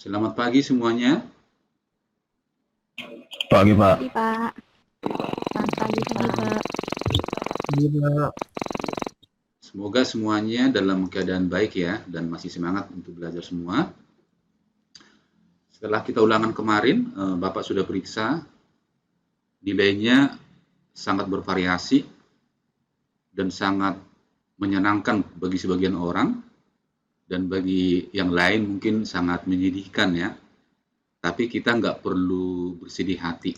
Selamat pagi semuanya. Pagi, Pak. Pagi, Pak. Selamat pagi, Pak. Iya, Pak. Semoga semuanya dalam keadaan baik ya dan masih semangat untuk belajar semua. Setelah kita ulangan kemarin, Bapak sudah periksa, nilainya sangat bervariasi dan sangat menyenangkan bagi sebagian orang dan bagi yang lain mungkin sangat menyedihkan ya. Tapi kita nggak perlu bersedih hati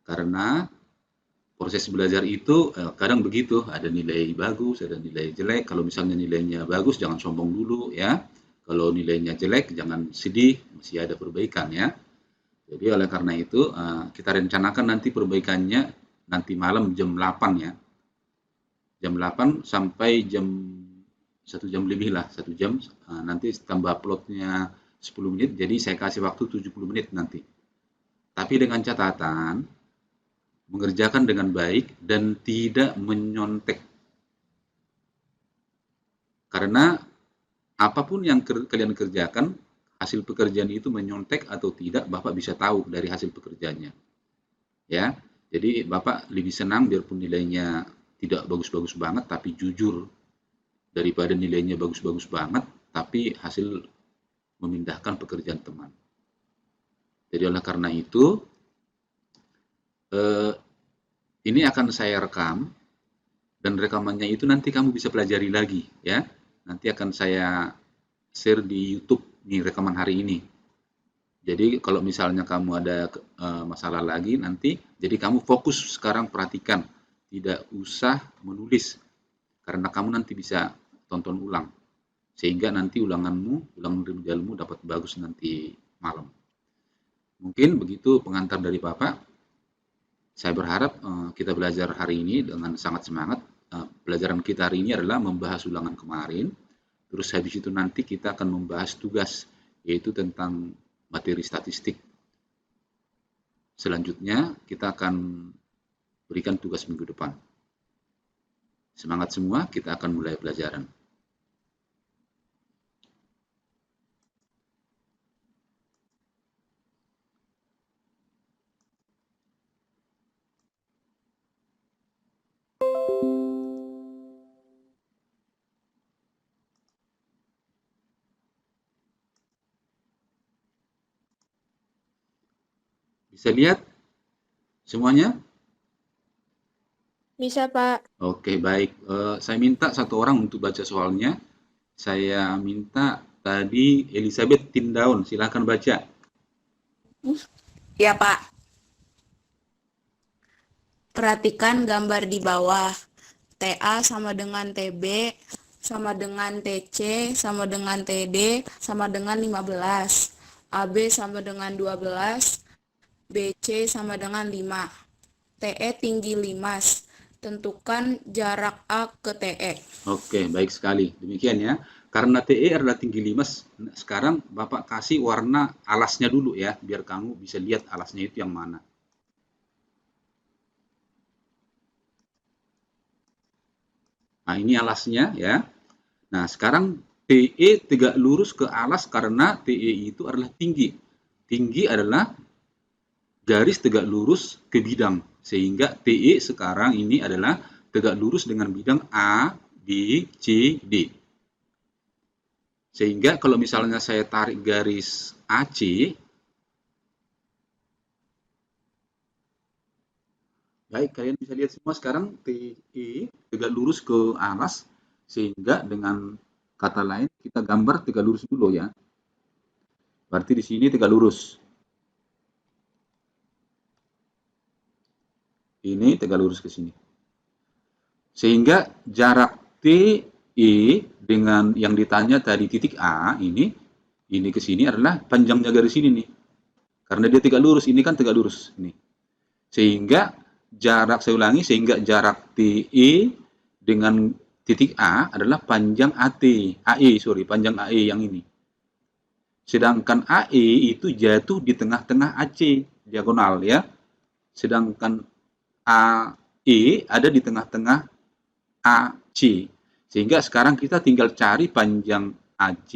karena proses belajar itu kadang begitu, ada nilai bagus, ada nilai jelek. Kalau misalnya nilainya bagus, jangan sombong dulu ya. Kalau nilainya jelek, jangan sedih, masih ada perbaikan ya. Jadi oleh karena itu, kita rencanakan nanti perbaikannya nanti malam jam 8 ya. Jam 8 sampai jam 1 jam lebih lah, 1 jam. Nanti tambah uploadnya 10 menit, jadi saya kasih waktu 70 menit nanti. Tapi dengan catatan, mengerjakan dengan baik dan tidak menyontek. Karena apapun yang kalian kerjakan, hasil pekerjaan itu menyontek atau tidak, Bapak bisa tahu dari hasil pekerjaannya. Ya, jadi Bapak lebih senang biarpun nilainya tidak bagus-bagus banget, tapi jujur daripada nilainya bagus-bagus banget, tapi hasil memindahkan pekerjaan teman. Jadi oleh karena itu, ini akan saya rekam dan rekamannya itu nanti kamu bisa pelajari lagi ya. Nanti akan saya share di YouTube nih rekaman hari ini. Jadi kalau misalnya kamu ada masalah lagi nanti, jadi kamu fokus sekarang perhatikan, tidak usah menulis karena kamu nanti bisa tonton ulang sehingga nanti ulangan remedialmu dapat bagus nanti malam. Mungkin begitu pengantar dari Bapak. Saya berharap kita belajar hari ini dengan sangat semangat. Pelajaran kita hari ini adalah membahas ulangan kemarin. Terus habis itu nanti kita akan membahas tugas, yaitu tentang materi statistik. Selanjutnya kita akan berikan tugas minggu depan. Semangat semua, kita akan mulai pelajaran. Bisa lihat semuanya? Bisa, Pak. Oke, baik. Saya minta satu orang untuk baca soalnya. Saya minta tadi Elizabeth Tindaun, silakan baca. Ya, Pak. Perhatikan gambar di bawah. TA sama dengan TB, sama dengan TC, sama dengan TD, sama dengan 15. AB sama dengan 12, BC sama dengan 5. TE tinggi 5. Tentukan jarak A ke TE. Oke, baik sekali. Demikian ya. Karena TE adalah tinggi 5, sekarang Bapak kasih warna alasnya dulu ya, biar kamu bisa lihat alasnya itu yang mana. Nah, ini alasnya ya. Nah, sekarang TE tegak lurus ke alas karena TE itu adalah tinggi. Tinggi adalah garis tegak lurus ke bidang. Sehingga TE sekarang ini adalah tegak lurus dengan bidang A, B, C, D. Sehingga kalau misalnya saya tarik garis AC, baik, kalian bisa lihat semua sekarang TE tegak lurus ke alas, sehingga dengan kata lain kita gambar tegak lurus dulu ya. Berarti di sini tegak lurus. Ini tegak lurus ke sini. Sehingga jarak TE dengan yang ditanya tadi titik A ini ke sini adalah panjangnya garis ini nih. Karena dia tegak lurus, ini kan tegak lurus nih. Sehingga jarak, saya ulangi, sehingga jarak TE dengan titik A adalah panjang panjang AE yang ini. Sedangkan AE itu jatuh di tengah-tengah AC, diagonal ya. Sedangkan AE ada di tengah-tengah AC. Sehingga sekarang kita tinggal cari panjang AC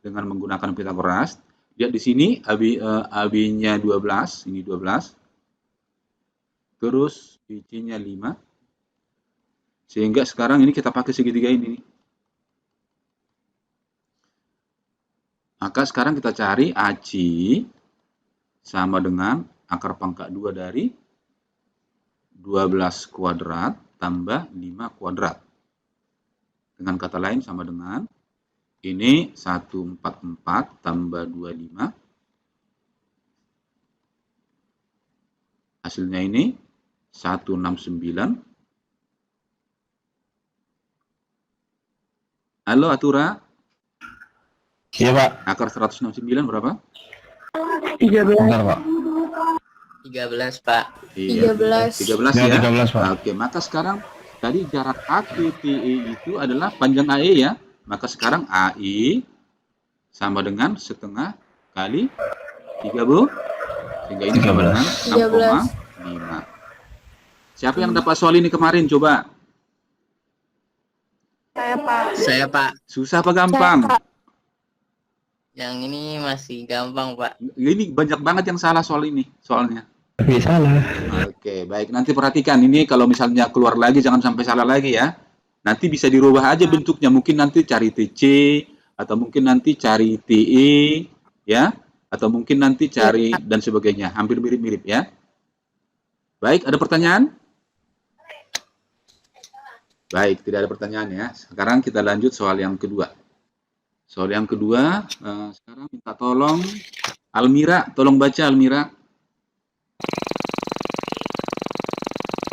dengan menggunakan Pythagoras. Lihat di sini AB-nya 12, ini 12. Terus BC-nya 5. Sehingga sekarang ini kita pakai segitiga ini. Maka sekarang kita cari AC sama dengan akar pangkat 2 dari 12 kuadrat tambah 5 kuadrat. Dengan kata lain sama dengan ini 144 tambah 25. Hasilnya ini 169. Halo Atura, Iya, Pak. akar 169 berapa? 13. Bentar, Pak. 13, Pak. Iya, 13. 13 Ya, ya. 13, Pak. Oke, maka sekarang tadi jarak ATTE itu adalah panjang AE ya. Maka sekarang AI sama dengan setengah kali 3, Bu. Sehingga ini sama 13. dengan 6,5. Siapa yang dapat soal ini kemarin? Coba. Saya, Pak. Susah apa gampang? Yang ini masih gampang, Pak. Ini banyak banget yang salah soal ini, soalnya. Tapi salah. Oke, baik. Nanti perhatikan ini kalau misalnya keluar lagi jangan sampai salah lagi ya. Nanti bisa dirubah aja bentuknya. Mungkin nanti cari TC atau mungkin nanti cari TE ya, atau mungkin nanti cari dan sebagainya. Hampir mirip-mirip ya. Baik, ada pertanyaan? Baik, tidak ada pertanyaan ya. Sekarang kita lanjut soal yang kedua. Soal yang kedua, sekarang minta tolong Almira, tolong baca Almira.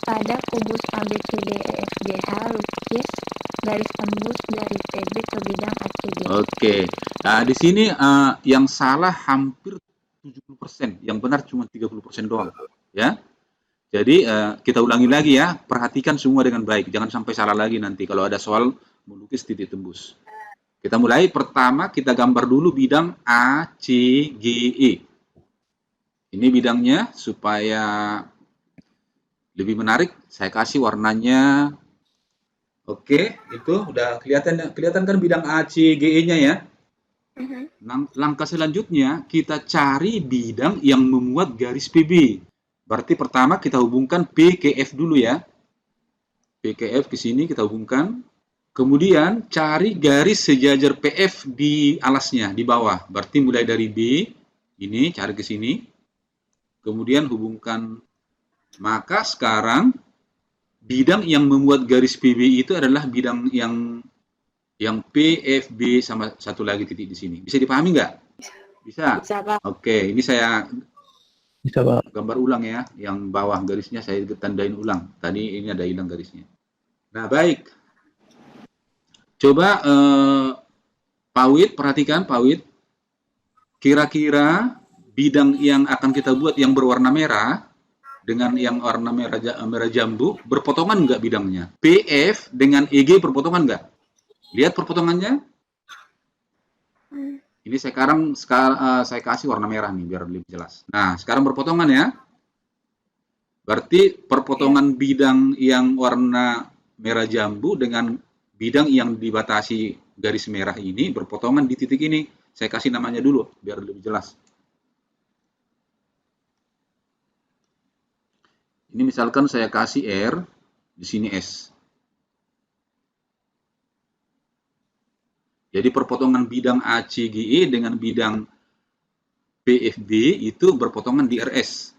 Pada kubus ABCDEFGH lukis garis tembus dari TB ke bidang ACG. Oke. Nah, di sini yang salah hampir 70%, yang benar cuma 30% doang, ya. Jadi kita ulangi lagi ya, perhatikan semua dengan baik, jangan sampai salah lagi nanti kalau ada soal melukis titik tembus. Kita mulai, pertama kita gambar dulu bidang ACGE. Ini bidangnya supaya lebih menarik, saya kasih warnanya. Oke, itu udah kelihatan kan bidang ACGE-nya ya. Langkah selanjutnya kita cari bidang yang memuat garis PB. Berarti pertama kita hubungkan P ke F dulu ya. P ke F ke sini kita hubungkan. Kemudian cari garis sejajar PF di alasnya, di bawah. Berarti mulai dari B, ini cari ke sini. Kemudian hubungkan. Maka sekarang bidang yang memuat garis PB itu adalah bidang yang PFB sama satu lagi titik di sini. Bisa dipahami nggak? Bisa? Bisa, Pak. Oke, ini saya Bisa, Pak. gambar ulang ya, yang bawah garisnya saya tandain ulang. Tadi ini ada hilang garisnya. Nah, baik. Coba Pak Wid, perhatikan Pak Wid. Kira-kira bidang yang akan kita buat yang berwarna merah dengan yang warna merah jambu berpotongan nggak bidangnya? PF dengan EG berpotongan nggak? Lihat perpotongannya. Ini sekarang saya kasih warna merah nih biar lebih jelas. Nah, sekarang berpotongan ya. Berarti perpotongan bidang yang warna merah jambu dengan bidang yang dibatasi garis merah ini berpotongan di titik ini. Saya kasih namanya dulu biar lebih jelas. Ini misalkan saya kasih R, di sini S. Jadi perpotongan bidang ACGE dengan bidang PFB itu berpotongan di RS.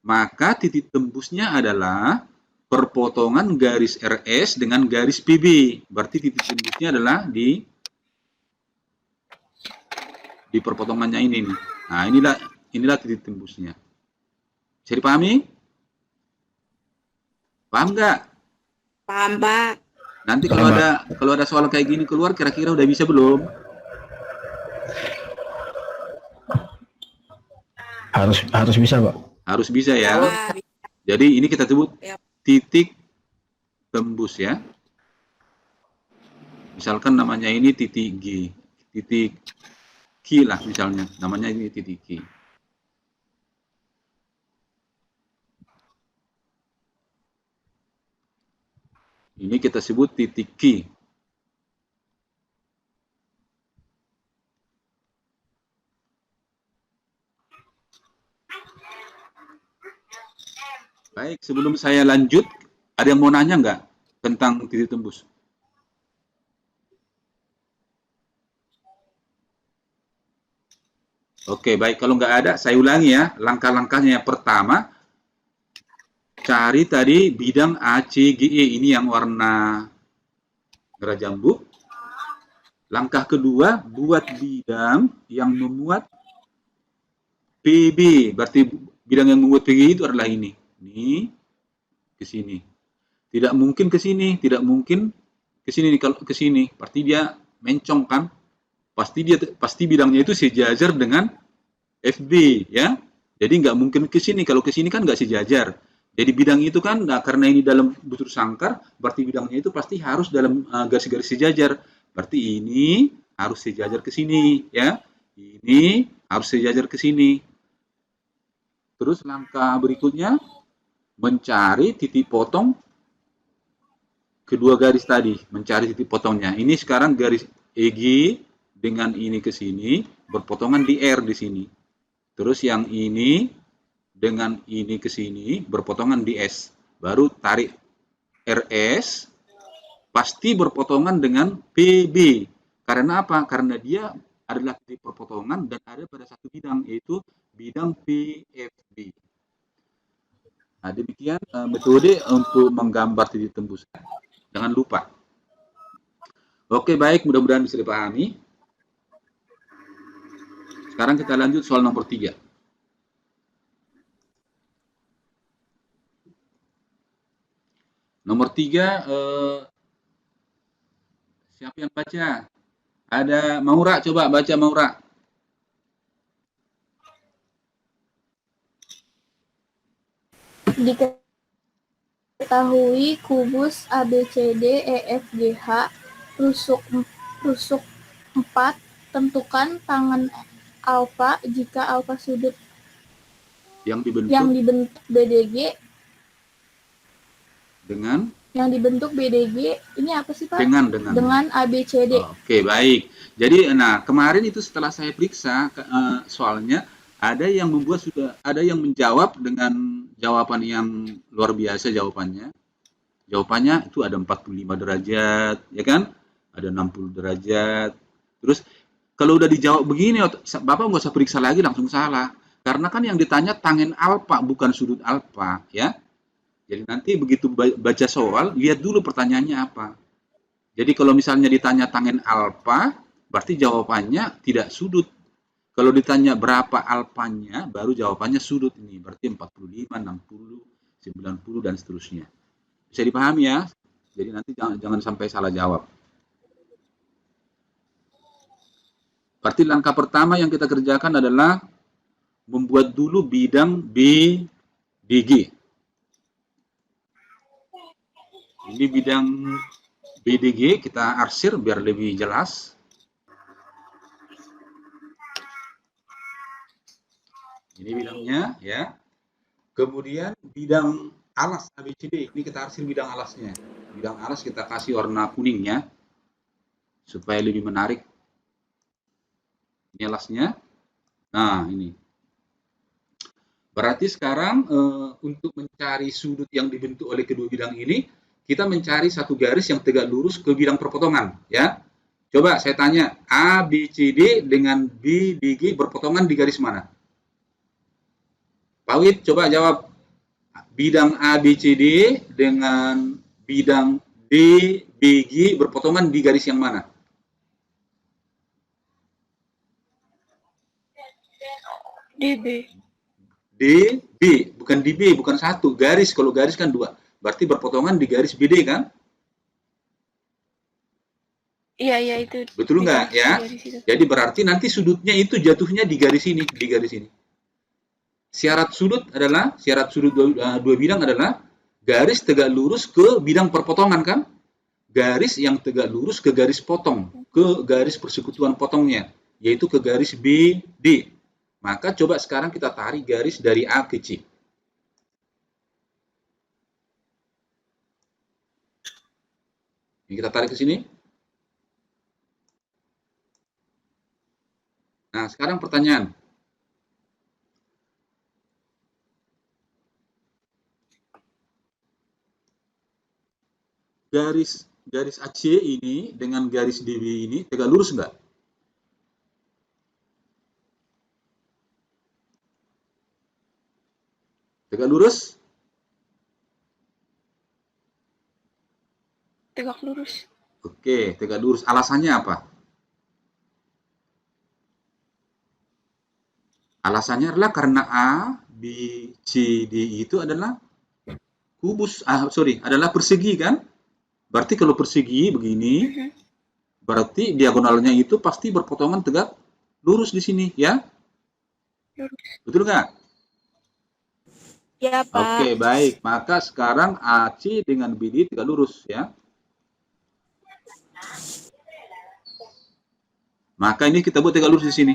Maka titik tembusnya adalah perpotongan garis RS dengan garis PB. Berarti titik tembusnya adalah di perpotongannya ini nih. Nah, inilah titik tembusnya. Bisa dipahami? Paham nggak? Paham, Pak. Nanti kalau ada soal kayak gini keluar, kira-kira udah bisa belum? Harus bisa, Pak. Harus bisa ya. Wah, Jadi ini kita sebut Yap. titik tembus ya. Misalkan namanya ini titik G, titik Q lah misalnya. Namanya ini titik Q. Ini kita sebut titik Q. Baik, sebelum saya lanjut, ada yang mau nanya nggak tentang titik tembus? Oke, baik. Kalau nggak ada, saya ulangi ya. Langkah-langkahnya yang pertama, cari tadi bidang ACGE. Ini yang warna merah jambu. Langkah kedua, buat bidang yang memuat PB. Berarti bidang yang memuat PB itu adalah ini. Ini ke sini. Tidak mungkin ke sini, tidak mungkin ke sini. Kalau ke sini, berarti dia mencong kan? Pasti bidangnya itu sejajar dengan FB ya. Jadi nggak mungkin ke sini. Kalau ke sini kan nggak sejajar. Jadi bidang itu kan, nah, karena ini dalam butur sangkar, berarti bidangnya itu pasti harus dalam garis-garis sejajar. Berarti ini harus sejajar ke sini ya. Ini harus sejajar ke sini. Terus langkah berikutnya mencari titik potong kedua garis tadi, mencari titik potongnya. Ini sekarang garis EG dengan ini ke sini berpotongan di R di sini. Terus yang ini dengan ini ke sini berpotongan di S. Baru tarik RS pasti berpotongan dengan PB. Karena apa? Karena dia adalah titik perpotongan dan ada pada satu bidang, yaitu bidang PFB. Nah, demikian metode untuk menggambar titik tembus. Jangan lupa. Oke, baik. Mudah-mudahan bisa dipahami. Sekarang kita lanjut soal nomor 3. Nomor 3, siapa yang baca? Ada Maura, coba baca Maura. Diketahui kubus ABCD EFGH rusuk 4, tentukan tangan alfa jika alfa sudut yang dibentuk BDG dengan ini apa sih Pak? Dengan ABCD. Oke, baik. Jadi, nah kemarin itu setelah saya periksa soalnya ada yang menjawab dengan jawaban yang luar biasa jawabannya. Jawabannya itu ada 45 derajat, ya kan? Ada 60 derajat. Terus kalau udah dijawab begini, Bapak nggak usah periksa lagi, langsung salah. Karena kan yang ditanya tangen alfa, bukan sudut alfa, ya. Jadi nanti begitu baca soal, lihat dulu pertanyaannya apa. Jadi kalau misalnya ditanya tangen alfa, berarti jawabannya tidak sudut. Kalau ditanya berapa alfanya, baru jawabannya sudut ini. Berarti 45, 60, 90, dan seterusnya. Bisa dipahami ya? Jadi nanti jangan sampai salah jawab. Berarti langkah pertama yang kita kerjakan adalah membuat dulu bidang BDG. Ini bidang BDG, kita arsir biar lebih jelas. Ini bidangnya ya. Kemudian bidang alas ABCD, ini kita arsir bidang alasnya. Bidang alas kita kasih warna kuning ya, supaya lebih menarik. Ini alasnya. Nah, ini. Berarti sekarang untuk mencari sudut yang dibentuk oleh kedua bidang ini, kita mencari satu garis yang tegak lurus ke bidang perpotongan, ya. Coba saya tanya, ABCD dengan BDG berpotongan di garis mana? Pak Wid, coba jawab. Bidang ABCD dengan bidang DBG berpotongan di garis yang mana? DB. DB, bukan DB, bukan satu. Garis, kalau garis kan dua. Berarti berpotongan di garis BD kan? Iya itu. Betul nggak ya? Jadi berarti nanti sudutnya itu jatuhnya di garis ini, di garis ini. Syarat sudut dua bidang adalah garis tegak lurus ke bidang perpotongan kan? Garis yang tegak lurus ke garis potong, ke garis persekutuan potongnya, yaitu ke garis BD. Maka coba sekarang kita tarik garis dari A ke C. Ini kita tarik ke sini. Nah, sekarang pertanyaan. garis AC ini dengan garis DB ini tegak lurus enggak? Tegak lurus? Tegak lurus. Oke, tegak lurus. Alasannya apa? Alasannya adalah karena A, B, C, D itu adalah adalah persegi kan? Berarti kalau persegi begini, berarti diagonalnya itu pasti berpotongan tegak lurus di sini, ya? Betul nggak? Ya, Pak. Oke, baik. Maka sekarang AC dengan BD tegak lurus, ya. Maka ini kita buat tegak lurus di sini.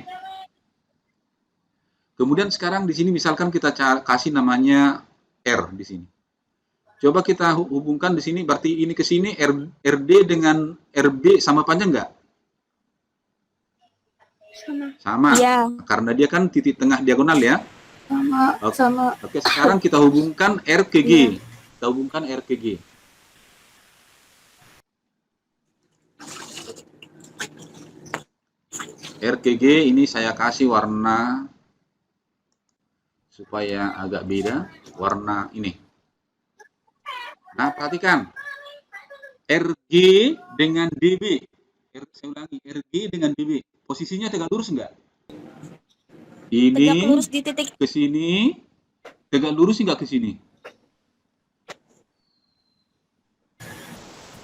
Kemudian sekarang di sini misalkan kita kasih namanya R di sini. Coba kita hubungkan di sini, berarti ini ke sini RD dengan RB sama panjang nggak? Sama. Iya. Karena dia kan titik tengah diagonal ya. Sama. Oke, sekarang kita hubungkan R ke G. Kita hubungkan R ke G. R ke G ini saya kasih warna supaya agak beda, warna ini. Nah, perhatikan. RG dengan DB. Saya ulangi, RG dengan DB. Posisinya tegak lurus enggak? Ini Tegak lurus di titik. ke sini, tegak lurus enggak ke sini?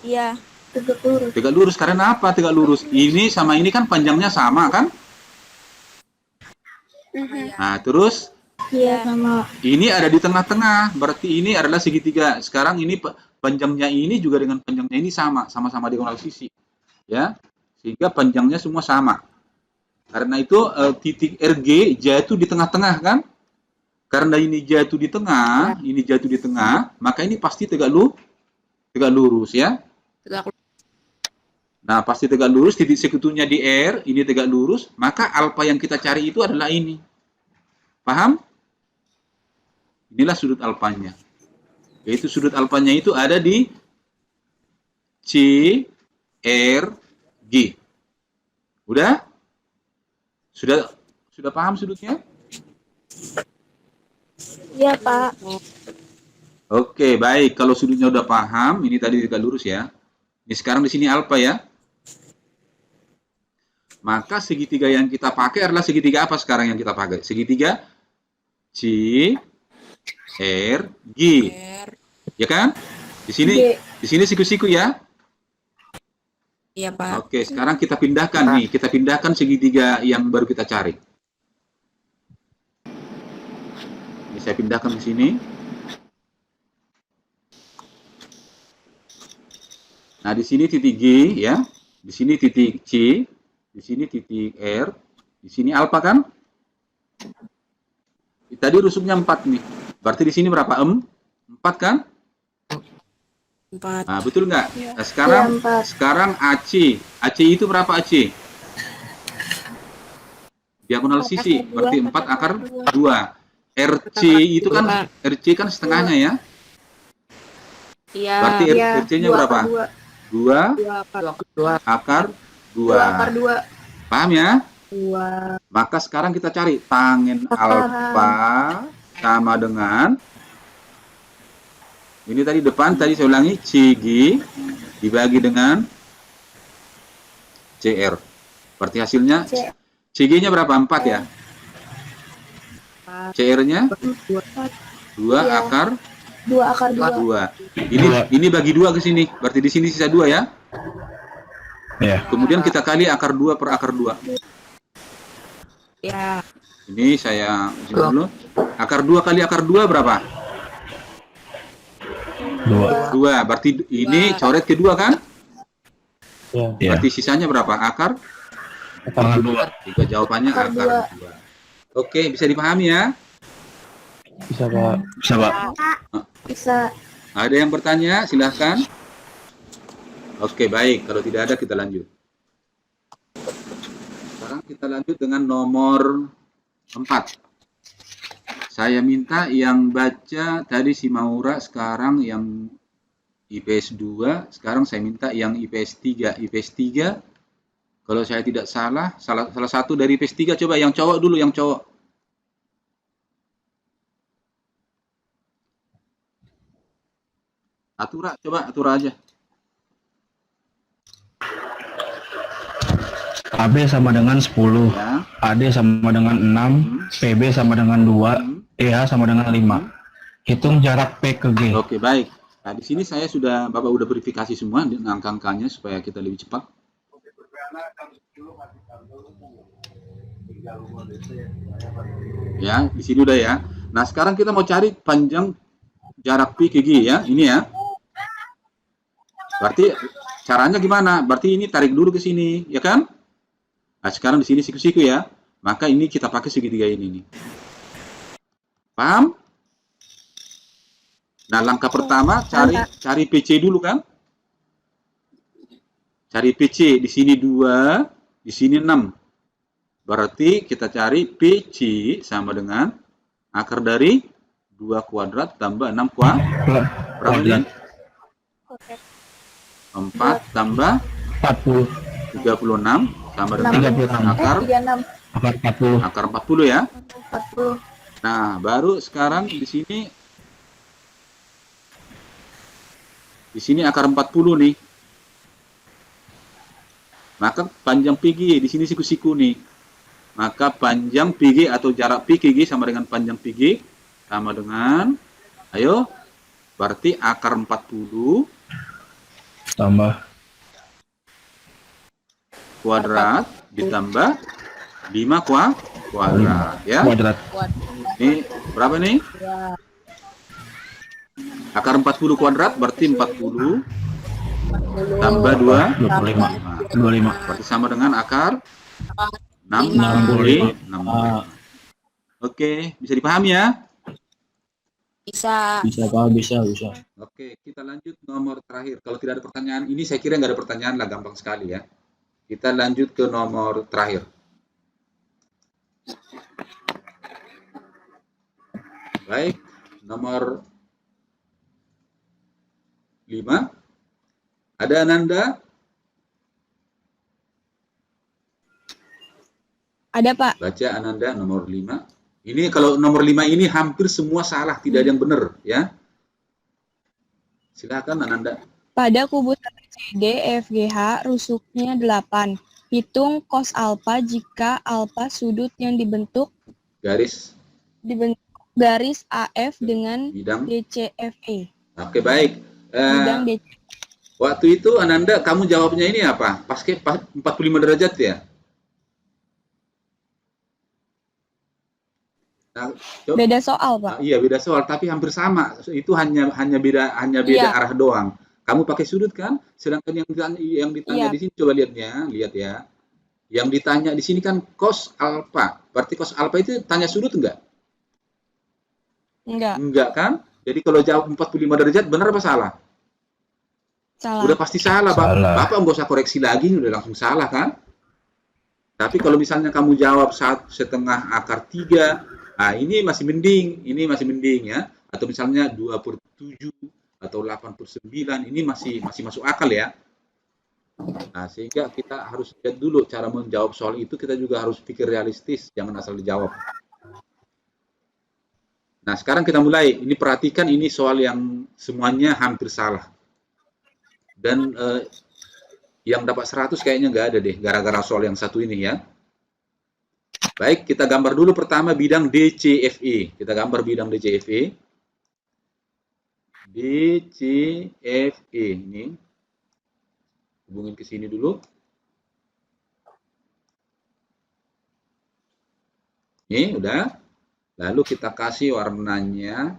Iya. Tegak lurus. Tegak lurus karena apa tegak lurus? Ini sama ini kan panjangnya sama kan? Nah, terus Iya, sama. ini ada di tengah-tengah, berarti ini adalah segitiga. Sekarang ini panjangnya ini juga dengan panjangnya ini sama-sama diagonal sisi. Ya, sehingga panjangnya semua sama. Karena itu titik RG jatuh di tengah-tengah kan? Karena ini jatuh di tengah, ini jatuh di tengah, maka ini pasti tegak lurus ya. Tegak lurus. Nah, pasti tegak lurus, titik sekutunya di R, ini tegak lurus, maka alfa yang kita cari itu adalah ini. Paham? Inilah sudut alfanya. Yaitu sudut alfanya itu ada di C, R, G. Udah? Sudah paham sudutnya? Iya, Pak. Oke, baik. Kalau sudutnya udah paham, ini tadi tegak lurus ya. Ini sekarang di sini alfa ya. Maka segitiga yang kita pakai adalah segitiga apa sekarang yang kita pakai? Segitiga C, R, G. Ya kan? Di sini siku-siku ya. Iya, Pak. Oke, sekarang kita pindahkan nih. Kita pindahkan segitiga yang baru kita cari. Ini saya pindahkan ke sini. Nah, di sini titik G ya. Di sini titik C. Di sini titik R. Di sini alfa kan? Tadi rusuknya 4 nih. Berarti di sini berapa? 4 kan? 4. Nah, betul nggak? Ya. Nah, sekarang Ya, 4. sekarang AC. AC itu berapa AC? Diagonal sisi. Berarti 4 akar 2. RC itu kan RC kan setengahnya ya. Iya. Berarti RC-nya berapa? 2 akar 2. Akar 2. Paham ya? 2. Maka sekarang kita cari tangen alfa sama dengan ini tadi depan, tadi saya ulangi CG dibagi dengan CR. Berarti hasilnya CG-nya berapa? 4 ya? CR-nya 2 akar 2 akar 2. 2. Ini bagi 2 ke sini. Berarti di sini sisa 2 ya. Ya. Kemudian kita kali akar 2 per akar 2. Ya. Ini saya isi dulu. Akar 2 kali akar 2 berapa? 2. Berarti ini coret kedua kan? Ya. Berarti sisanya berapa? Akar 2. Juga jawabannya akar 2. Oke, bisa dipahami ya? Bisa, Pak. Bisa, Pak. Bisa. Ada yang bertanya? Silahkan. Oke, baik. Kalau tidak ada, kita lanjut. Sekarang kita lanjut dengan nomor 4. Saya minta yang baca tadi si Maura, sekarang yang IPS 2, sekarang saya minta yang IPS 3. IPS 3, kalau saya tidak salah, salah satu dari IPS 3, coba yang cowok dulu, yang cowok. Atura, coba Atura aja. AB sama dengan 10, Ya. AD sama dengan 6, PB sama dengan 2, EH sama dengan 5. Hitung jarak P ke G. Oke, baik. Nah, di sini saya sudah, Bapak udah verifikasi semua dengan angka-angkanya supaya kita lebih cepat. Ya, di sini udah ya. Nah, sekarang kita mau cari panjang jarak P ke G ya. Ini ya. Berarti caranya gimana? Berarti ini tarik dulu ke sini, ya kan? Nah, sekarang di sini siku-siku ya. Maka ini kita pakai segitiga ini nih. Paham? Nah, langkah pertama cari PC dulu kan? Cari PC, di sini 2, di sini 6. Berarti kita cari PC sama dengan akar dari 2 kuadrat tambah 6 kuadrat. Berapa ini? 4 tambah 40. 36 sama dengan 36. akar 36. Akar 40. 40 ya. 40. Nah, baru sekarang di sini akar 40 nih. Maka panjang PG di sini siku-siku nih. Maka panjang PG atau jarak PG sama dengan panjang PG sama dengan, ayo, berarti akar 40 Tambah kuadrat ditambah 5 kuadrat ya. kuadrat. Ini berapa nih? Akar 40 kuadrat berarti 40 tambah 2, 25. berarti sama dengan akar 6, 65. Oke, bisa dipahami ya? Bisa. Bisa Pak, bisa. Oke, kita lanjut nomor terakhir. Kalau tidak ada pertanyaan, ini saya kira nggak ada pertanyaan lah, gampang sekali ya. Kita lanjut ke nomor terakhir. Baik, nomor 5. Ada Ananda? Ada, Pak. Baca Ananda nomor 5. Ini kalau nomor 5 ini hampir semua salah, tidak ada yang benar ya. Silakan Ananda. Pada kubus ABCD EFGH rusuknya 8. Hitung cos alfa jika alfa sudut yang dibentuk Garis AF dengan bidang. DCFE. Oke, baik. Bidang DC. Waktu itu Ananda, kamu jawabnya ini apa? Pakai 45 derajat ya? Nah, Beda soal, Pak. iya, beda soal, tapi hampir sama. Itu hanya beda Iya. arah doang. Kamu pakai sudut kan? Sedangkan yang ditanya Iya. di sini, coba lihat ya. Yang ditanya di sini kan cos alfa. Berarti cos alfa itu tanya sudut enggak? Enggak, Enggak kan? Jadi kalau jawab 45 derajat benar apa salah? salah. Udah pasti salah, Pak. Salah. Bapak nggak usah koreksi lagi, udah langsung salah kan? Tapi kalau misalnya kamu jawab 1,5 akar 3, nah ini masih mending ya. Atau misalnya 2/7 atau 8/9, ini masih masuk akal ya. Nah, sehingga kita harus lihat dulu cara menjawab soal itu, kita juga harus pikir realistis, jangan asal dijawab. Nah, sekarang kita mulai. Ini perhatikan, ini soal yang semuanya hampir salah. Dan yang dapat 100 kayaknya nggak ada deh, gara-gara soal yang satu ini ya. Baik, kita gambar dulu pertama bidang DCFE. Kita gambar bidang DCFE. DCFE ini. Hubungin ke sini dulu. Ini udah. Lalu kita kasih warnanya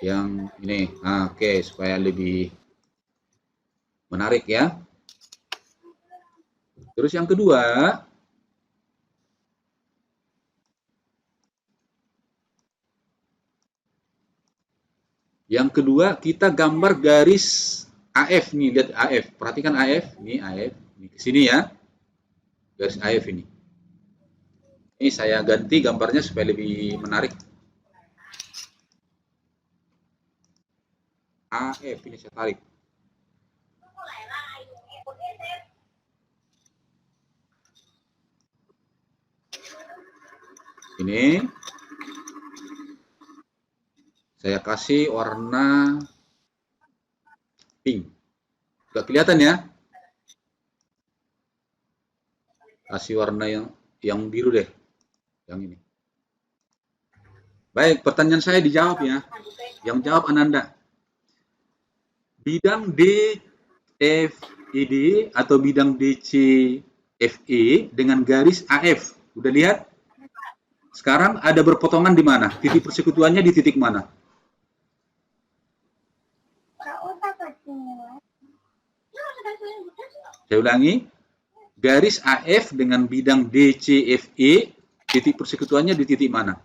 yang ini. Nah, oke, supaya lebih menarik ya. Terus yang kedua, kita gambar garis AF nih, lihat AF. Perhatikan AF, ini AF, ini ke sini ya. Garis AF ini. Ini saya ganti gambarnya supaya lebih menarik. AF. Ini saya tarik. Ini saya kasih warna pink. Gak kelihatan ya? Kasih warna yang biru deh. Yang ini. Baik, pertanyaan saya dijawab ya. Yang jawab Ananda. Bidang DFED atau bidang DCFE dengan garis AF. Udah lihat? Sekarang ada berpotongan di mana? Titik persekutuannya di titik mana? Saya ulangi. Garis AF dengan bidang DCFE, titik persekutuannya di titik mana?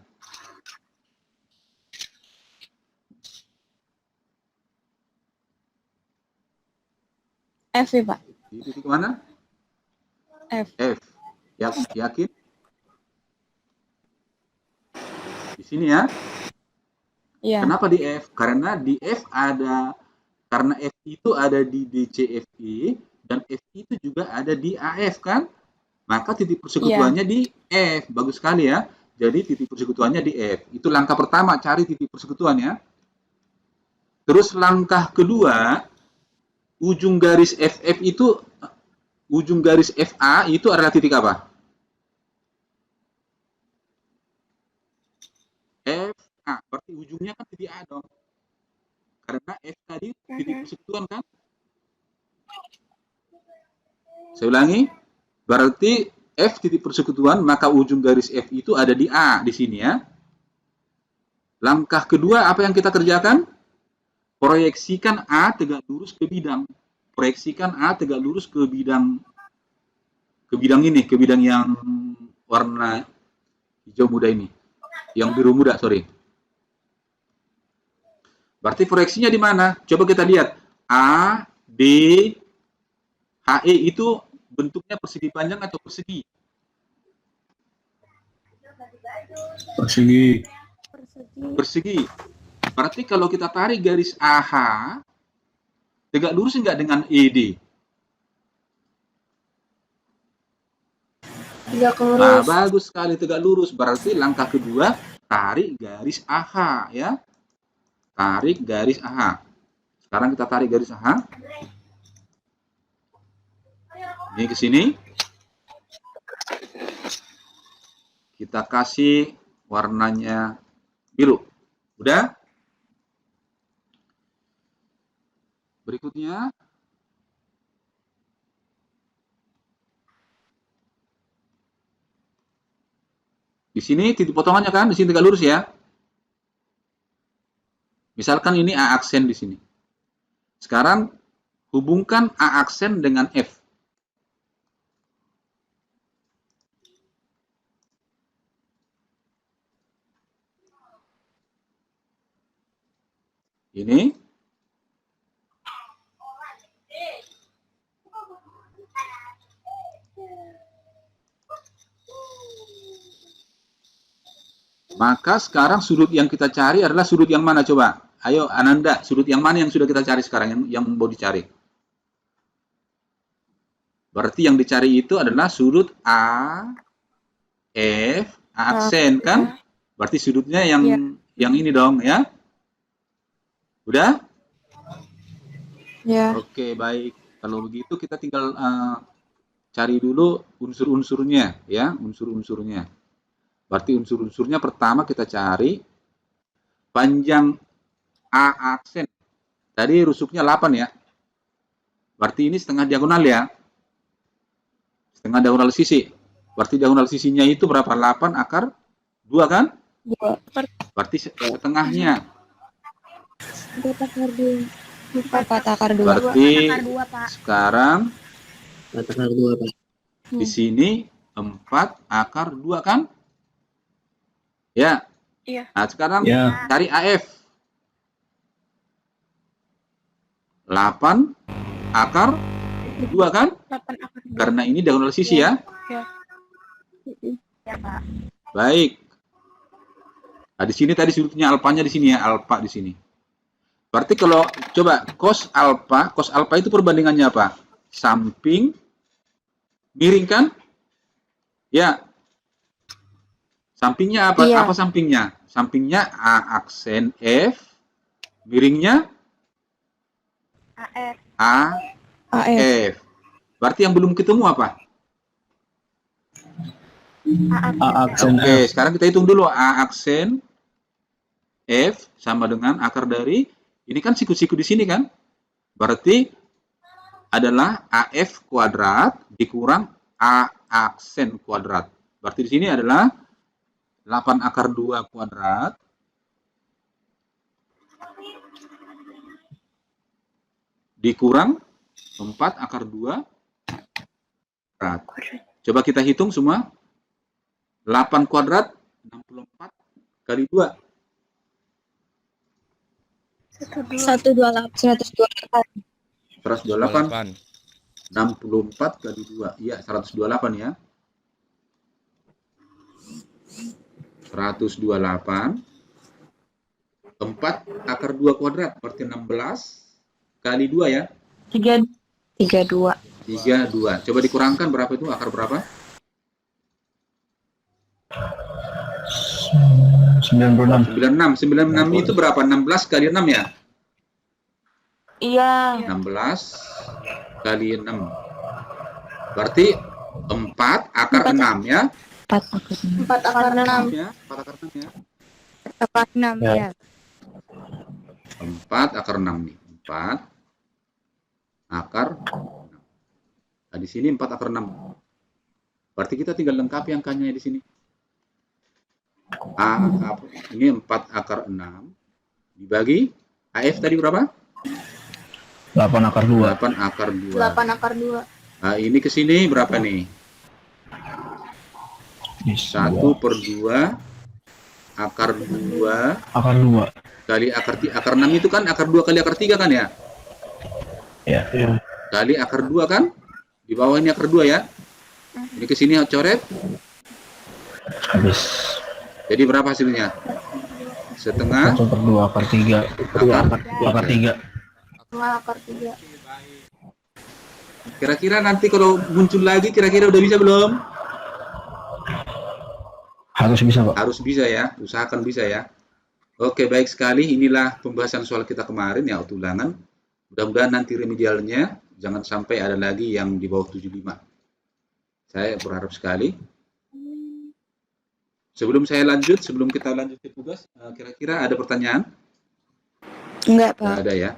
F ya, Pak. Di titik mana? F. F. Yakin? Di sini ya. Iya. Kenapa di F? Karena di F ada, karena F itu ada di DCFE dan F itu juga ada di AF kan? Maka titik persekutuannya di F. Bagus sekali ya. Jadi titik persekutuannya di F. Itu langkah pertama, cari titik persekutuan ya. Terus langkah kedua, ujung garis FF itu, ujung garis FA itu adalah titik apa? FA, berarti ujungnya kan titik A dong. Karena F tadi titik persekutuan kan? Saya ulangi, berarti F titik persekutuan, maka ujung garis F itu ada di A di sini ya. Langkah kedua apa yang kita kerjakan? Proyeksikan A tegak lurus ke bidang. Proyeksikan A tegak lurus ke bidang ini, ke bidang yang warna hijau muda ini. Yang biru muda, sorry. Berarti proyeksinya di mana? Coba kita lihat. A, D, HE itu bentuknya persegi panjang atau persegi? Persegi. Persegi. Berarti kalau kita tarik garis AH, tegak lurus enggak dengan ED? Tegak lurus. Nah, bagus sekali tegak lurus. Berarti langkah kedua, tarik garis AH ya. Tarik garis AH. Sekarang kita tarik garis AH. Ini ke sini. Kita kasih warnanya biru. Udah? Berikutnya. Di sini titik potongannya kan, di sini tegak lurus ya. Misalkan ini A aksen di sini. Sekarang hubungkan A aksen dengan F. Ini. Maka sekarang sudut yang kita cari adalah sudut yang mana coba? Ayo Ananda, sudut yang mana yang sudah kita cari sekarang, yang mau dicari? Berarti yang dicari itu adalah sudut A, F, A aksen kan? Berarti sudutnya yang ini dong ya. Udah? Ya. Oke, baik. Kalau begitu kita tinggal cari dulu unsur-unsurnya ya, unsur-unsurnya. Berarti unsur-unsurnya pertama kita cari panjang A aksen. Tadi rusuknya 8 ya. Berarti ini setengah diagonal ya. Setengah diagonal sisi. Berarti diagonal sisinya itu berapa? 8 akar 2 kan? 2. Berarti setengahnya. 4 akar 2. Berarti sekarang 4 akar 2, Pak. di sini 4 akar 2 kan? Ya. Iya. Nah, sekarang Ya. cari AF. 8 akar 2 kan? 8 akar 2. Karena ini diagonal sisi ya. Ya. Ya, Pak. Baik. Nah, di sini tadi sudutnya alfanya di sini ya, alfa di sini. Berarti kalau coba cos alfa itu perbandingannya apa? Samping miring kan? Ya. Sampingnya apa? Iya. Apa sampingnya? Sampingnya A aksen F, miringnya AF. AF. F. Berarti yang belum ketemu apa? A aksen Oke, F. sekarang kita hitung dulu A aksen F sama dengan akar dari ini kan siku-siku di sini kan? Berarti adalah AF kuadrat dikurang A aksen kuadrat. Berarti di sini adalah 8 akar 2 kuadrat dikurang 4 akar 2 kuadrat. Coba kita hitung semua. 8 kuadrat 64 kali 2. 128. 128. 64 kali 2. Iya, 128 ya. 128. 4 akar 2 kuadrat berarti 16 kali 2 ya. 32. 32. Coba dikurangkan berapa itu? Akar berapa? 96. 96. 96 itu berapa? 16 kali 6 ya? Iya. 16 kali 6. Berarti 4 akar 6 ya. 4 akar 6. Ya, 4 akar 6 ya. Akar 6 Ya. ya. 4 akar 6 nih. 4 akar 6. Nah, di sini 4 akar 6. Berarti kita tinggal lengkapi angkanya di sini. Ini 4 akar 6 dibagi AF tadi berapa? 8 akar 2. 8 akar 2. 8 akar 2. Nah, ini ke sini berapa nih? 1/2 akar 2 Akar 2. kali akar 6 itu kan akar 2 kali akar 3 kan ya? Ya. Kali akar 2 kan? Di bawah ini akar 2 ya. Ini ke sini coret. Habis. Jadi berapa hasilnya? Setengah 1/2 akar 3. Akar 3. Akar 3. Kira-kira nanti kalau muncul lagi kira-kira udah bisa belum? Harus bisa, Pak. Harus bisa ya, usahakan bisa ya. Oke, baik sekali. Inilah pembahasan soal kita kemarin ya, ulangan. Mudah-mudahan nanti remedialnya jangan sampai ada lagi yang di bawah 75. Saya berharap sekali. Sebelum kita lanjut ke tugas, kira-kira ada pertanyaan? Enggak, Pak. Nggak ada ya.